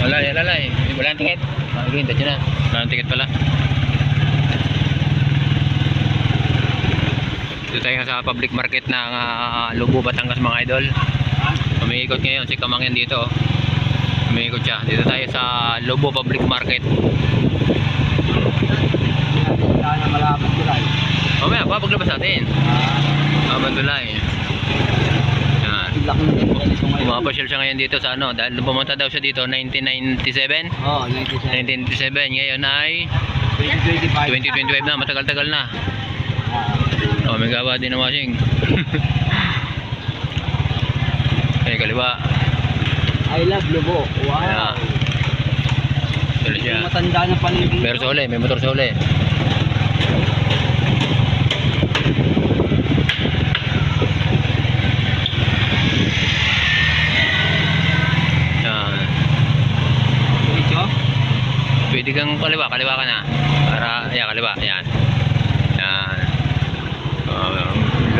Lalay. Wala nang ticket. Green, tatyo na. Wala nang ticket pala. Dito tayo sa public market ng Lubo, Batangas mga idol. Umiikot ngayon si Kamangyan dito. Umiikot siya. Dito tayo sa Lubo Public Market. Mamaya pa paglabas natin. Tulay. Yan. Pumapasyal siya ngayon dito sa ano, dahil pumunta daw siya dito 1997. Oh, 1997. Ngayon ay 2025 na, matagal-tagal na. May gawa din ng washing. Kaliwa. I love Lubo. Wow. Yeah. Tuloy siya. Matanda na paligid. May motor sa uli. Pwede kang kaliwa ka na. Para, kaliwa, yan.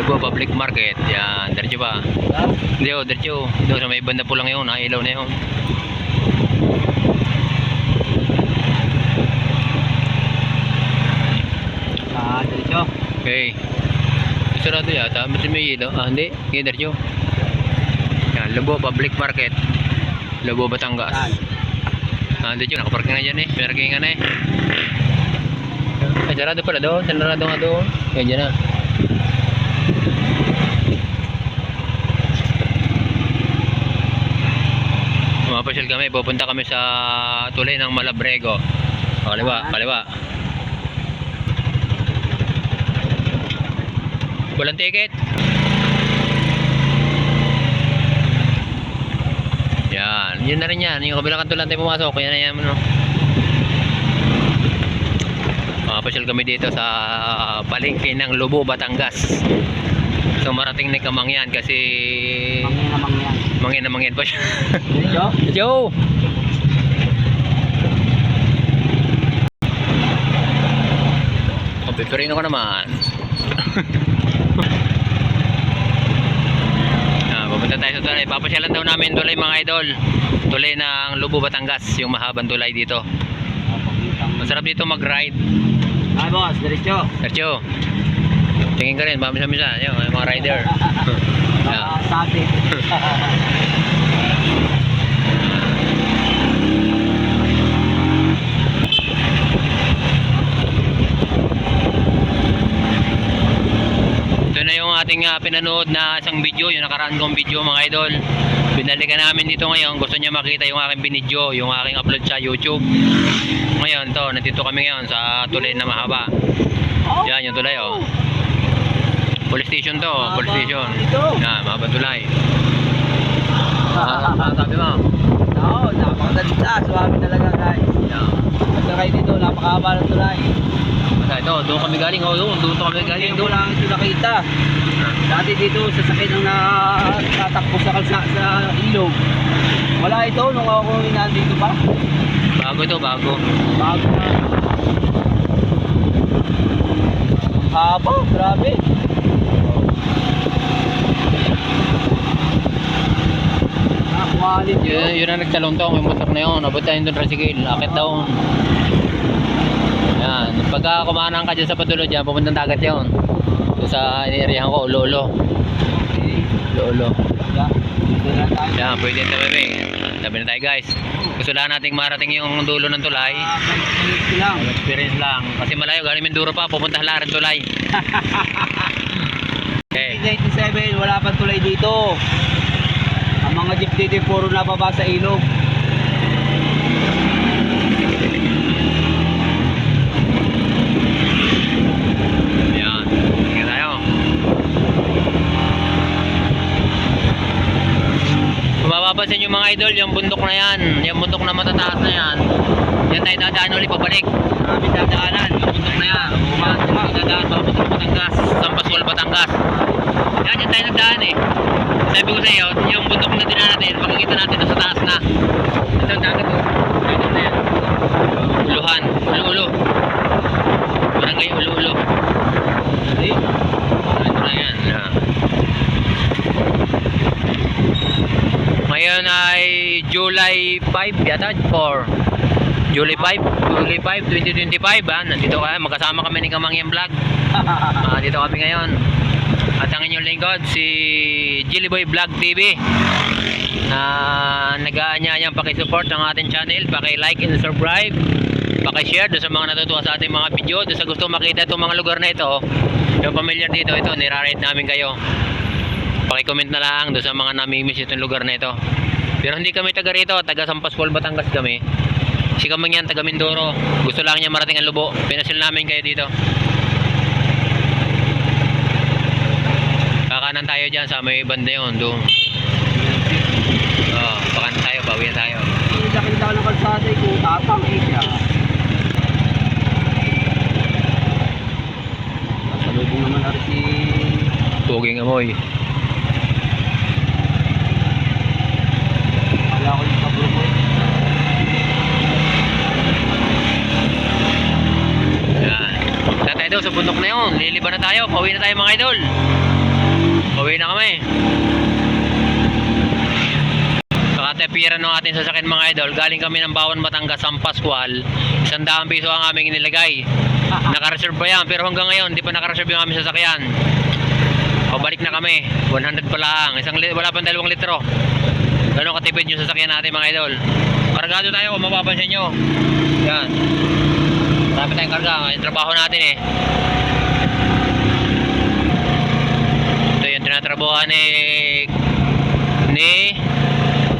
Lubo Public Market, yan. Diretso ba? Diretso. Doon sa may banda po lang yun, ilaw na yun. Diretso. Okay. Sarado yata, ba't may ilaw? Hindi. Okay, diretso. Yan, Lubo Public Market. Lubo, Batangas. Diretso, nakaparking na dyan eh. Pinarkingan na eh. Ay, sarado pala doon. Sarado nga doon. Yan dyan na. Mapasyal kami. Pupunta kami sa tulay ng Malabrego. Kaliwa. Walang ticket. Yan. Yun na rin yan. Yung kabilang kanto lang tayo pumasok. Yan na yan. Mapasyal kami dito sa palengke ng Lubo, Batangas. So marating ni Kamangyan kasi Mangyan pa siya. Yo. Piperino ka naman. Pupunta tayo sa tulay. Papasyalan daw namin tulay mga idol. Tulay ng Lubo, Batangas. Yung mahabang tulay dito. Masarap dito mag-ride. Boss, diretso. Tingin ka rin, mamisa-misa. Yung mga rider. Sate. Ito na yung ating pinanood na isang video, yung nakaraan kong video mga idol. Binalikan namin dito ngayon. Gusto niya makita yung aking binidyo, yung aking upload sa YouTube. Ngayon to, nandito kami ngayon sa tulay na mahaba. Yan yung tulay oh. Police station to, police station. Yan, mahaba tulay. Sabi mo? Oo, napakaganda. Suwabe talaga guys. Pagkakay dito, napakahaba ng tulay. Ito, doon kami galing. Doon kami galing. Doon lang ito nakita. Dati dito, sasakyan ang natatakbo sa ilog. Wala ito, nung ako nandito pa. Bago ito, bago. Bago na. Haba, grabe. Yun ang nagtaluntong, yung motor na yun. Abot tayo doon rasigil, akit daw. Yan, pagka kumanang ka dyan sa Patulo dyan, pupuntang dagat yun. Doon sa iniirihan ko, Lolo. Yan, pwede na bebe. Sabi na tayo guys. Gusto lang nating marating yung dulo ng tulay. Experience lang. Kasi malayo, galing Mindoro pa, pupunta Halaran tulay. Okay. 1997, wala pang tulay dito. Ang mga jeep dito puro nababa sa ilog. Yan. Sige tayo. Kung mapapansin yung mga idol, yung bundok na yan, yung bundok na matataas na yan, yan tayo dadaan ulit pabalik. Maraming dadaanan, yung bundok na yan. Dadaan papunta Batangas, San Pascual, Batangas. Yan tayo nagdaan eh. Sabi ko sa iyo, yung bundok na dinaan natin, makikita natin na sa taas na. Ito ang dagat oh. Ito na yan. Uluhan, Ulo-Ulo. Barangay Ulo-Ulo. Ito na yan. Ngayon ay July 5 yata, 4. July 5, 2025 nandito kami, magkasama kami ni Kamangyan Vlog. Dito kami ngayon. At ang inyong lingkod, si Jillyboy Vlog TV. Nag-aanyayang pakisupport ng ating channel, paki-like and subscribe, paki-share doon sa mga natutuwa sa ating mga video, doon sa gusto makita itong mga lugar na ito, yung familiar dito, ito, nirarate namin kayo. Paki-comment na lang doon sa mga namimiss itong lugar na ito. Pero hindi kami taga rito, taga Sampaspol, Batangas kami. Si Kamangyan, taga Mindoro. Gusto lang niya marating ang Lubo. Pinasil namin kayo dito. Kakanan tayo dyan sa may banda yun, doon. Pakanan tayo, bawi na tayo. Nakita ko ng kalsada kung tapang siya. Salubong naman natin si Puging amoy. wala ko yung kabro ko. Yan. Sa tayo daw sa bundok na yun. Liliban na tayo. Pauwi na tayo mga idol. Pauwi na kami. Katapiran ng ating sasakyan mga idol. Galing kami ng Bawan, Batangas, San Pascual. 100 piso ang aming inilagay. Naka-reserve pa yan. Pero hanggang ngayon, hindi pa naka-reserve yung aming sasakyan. Pabalik na kami. 100 pa lang. Wala pang 2 litro. Ganun katipid yung sasakyan natin mga idol. Kargado tayo kung mapapansin nyo. Yan. Marami tayong karga. Yung trabaho natin eh. Ito yung tinatrabuhan ni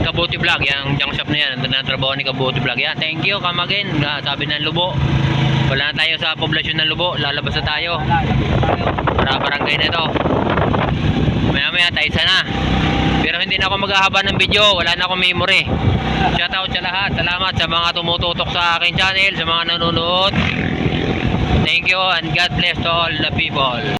Kabuti Vlog. Yung junk shop na yan. Ang tinatrabuhan ni Kabuti Vlog. Yan. Thank you. Come again. Sabi ng Lubo. Wala na tayo sa poblasyon ng Lubo. Lalabas na tayo. Para barangay na ito. Maya tayo sana. Pero hindi na ako maghahaba ng video. Wala na akong memory. Shoutout sa lahat. Salamat sa mga tumututok sa aking channel. Sa mga nanonood. Thank you and God bless to all the people.